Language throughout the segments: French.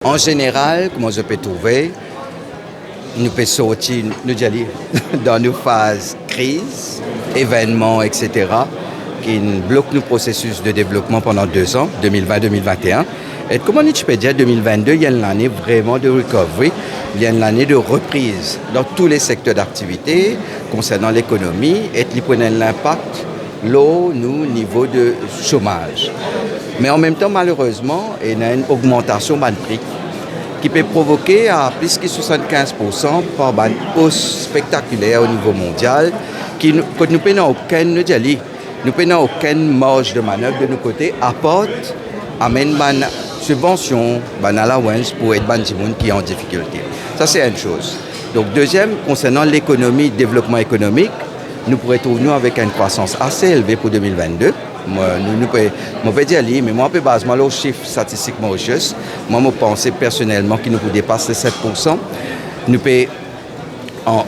En général, comment je peux trouver, nous pouvons sortir, nous aller dans nos phases crise, événements, etc., qui bloquent nos processus de développement pendant 2 ans, 2020-2021. Et comment je peux dire 2022, il y a une année vraiment de recovery, il y a une année de reprise dans tous les secteurs d'activité concernant l'économie et qui prennent l'impact, l'eau, nous, niveau de chômage. Mais en même temps, malheureusement, il y a une augmentation de prix qui peut provoquer à plus que 75% par une hausse spectaculaire au niveau mondial, que nous n'avons aucune marge de manœuvre de nos côtés, apporte, amène une subvention, une allowance pour aider les gens qui sont en difficulté. Ça, c'est une chose. Donc, deuxième, concernant l'économie, développement économique, nous pourrions trouver avec une croissance assez élevée pour 2022. Je peux dire, mais moi, je base le chiffre statistiquement juste. Moi, je pense personnellement qu'il nous dépasse les 7%. Nous pouvons,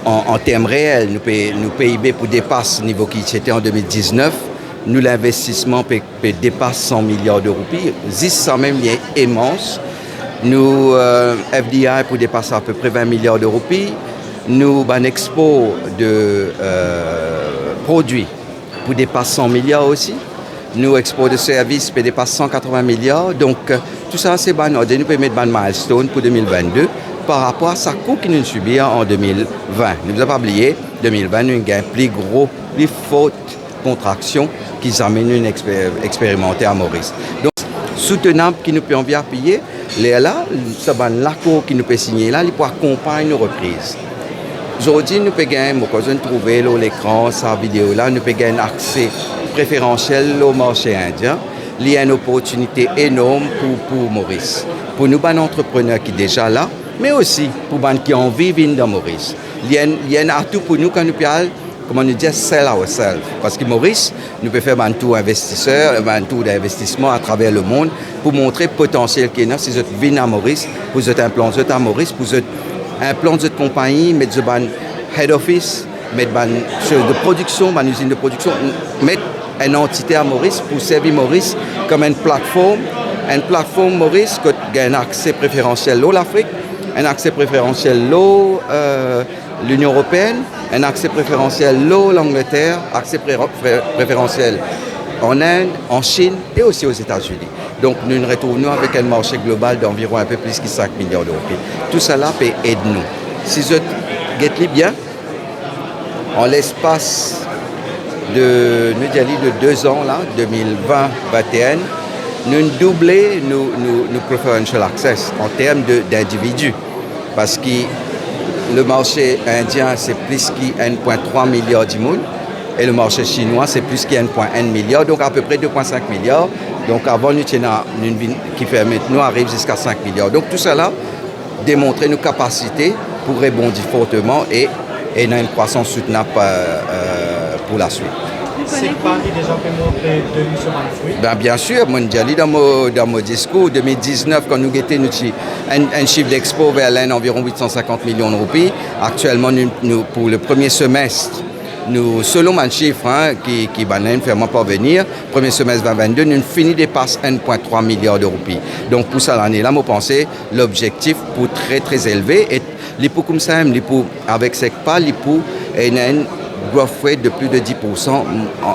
en termes réels, nous PIB pour dépasser le niveau qui était en 2019. Nous, l'investissement peut dépasser 100 milliards de roupies. 10 même est immense. Nous, FDI pour dépasser à peu près 20 milliards de roupies. Nous, un export de produits pour dépasser 100 milliards aussi. Nous, export de services peut dépasser 180 milliards. Donc, tout ça, c'est bon. Nous pouvons mettre un milestone pour 2022 par rapport à ça que nous subir en 2020. Nous n'avons pas oublié, 2020, nous avons une plus forte contraction qui amène une expérimenter à Maurice. Donc, soutenable qui nous peut envier payer, là, c'est l'accord qui nous peut signer là, il peut accompagner nos reprises. Aujourd'hui, nous pouvons gagner, trouver l'écran, sa vidéo là, nous pouvons gagner accès préférentiel au marché indien. Il y a une opportunité énorme pour Maurice. Pour nous, les entrepreneurs qui sont déjà là, mais aussi pour les gens qui ont envie de venir dans Maurice. Il y a un atout pour nous quand nous parlons, comment nous dire, sell ourselves. Parce que Maurice, nous pouvons faire un tour investisseur, un tour d'investissement à travers le monde pour montrer le potentiel qu'il y a. Si vous venez à Maurice, vous êtes implanté à Maurice, vous êtes implanté de compagnie, mettre un head office, mettre une de production, une usine de production, mettre une entité à Maurice pour servir Maurice comme une plateforme Maurice qui a un accès préférentiel à l'Afrique, un accès préférentiel à l'Union européenne, un accès préférentiel à l'Angleterre, accès préférentiel en Inde, en Chine et aussi aux États-Unis. Donc nous nous retrouvons avec un marché global d'environ un peu plus que 5 milliards d'euros. Tout cela peut aider nous. Si vous êtes bien, en l'espace de 2 ans, là, 2020-2021, nous doublons nos preferential access en termes d'individus. Parce que le marché indien, c'est plus que 1,3 milliard de monde. Et le marché chinois, c'est plus que 1,1 milliard, donc à peu près 2,5 milliards. Donc avant, nous avons une vie qui permet nous arrive jusqu'à 5 milliards. Donc tout cela démontrer nos capacités pour rebondir fortement et une croissance soutenable pour la suite. C'est Paris déjà fait montrer de nous sur un fruit. Bien sûr, moi j'ai dit dans mon discours, 2019, quand nous étions un chiffre d'expo vers l'Inde environ 850 millions de roupies. Actuellement, nous, pour le premier semestre, nous, selon un chiffre qui ne fait pas venir, premier semestre 2022, nous finissons dépasse 1,3 milliard de roupies. Donc pour ça l'année là, moi pensais l'objectif pour très très élevé et l'IPO comme ça, l'IPO avec SECPA, l'IPO est une growth rate de plus de 10%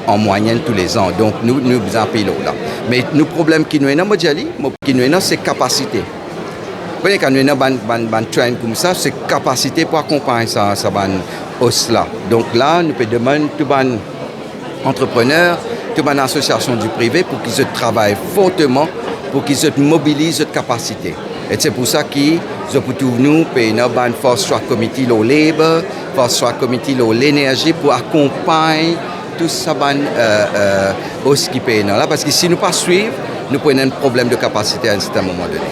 en moyenne tous les ans. Donc nous en pilons là. Mais le problème qui nous est dans c'est capacité. Quand nous avons un trend comme ça, c'est capacité pour accompagner ça hausse là. Donc là, nous pouvons demander à tous les entrepreneurs, toutes les associations du privé pour qu'ils travaillent fortement, pour qu'ils mobilisent cette capacité. Et c'est pour ça qu'ils nous payons un Fast Track Committee au Labor, Fast Track Committee au l'énergie pour accompagner tout ça hausse qui paye là. Parce que si nous ne pas suivre, nous prenons un problème de capacité à un certain moment donné.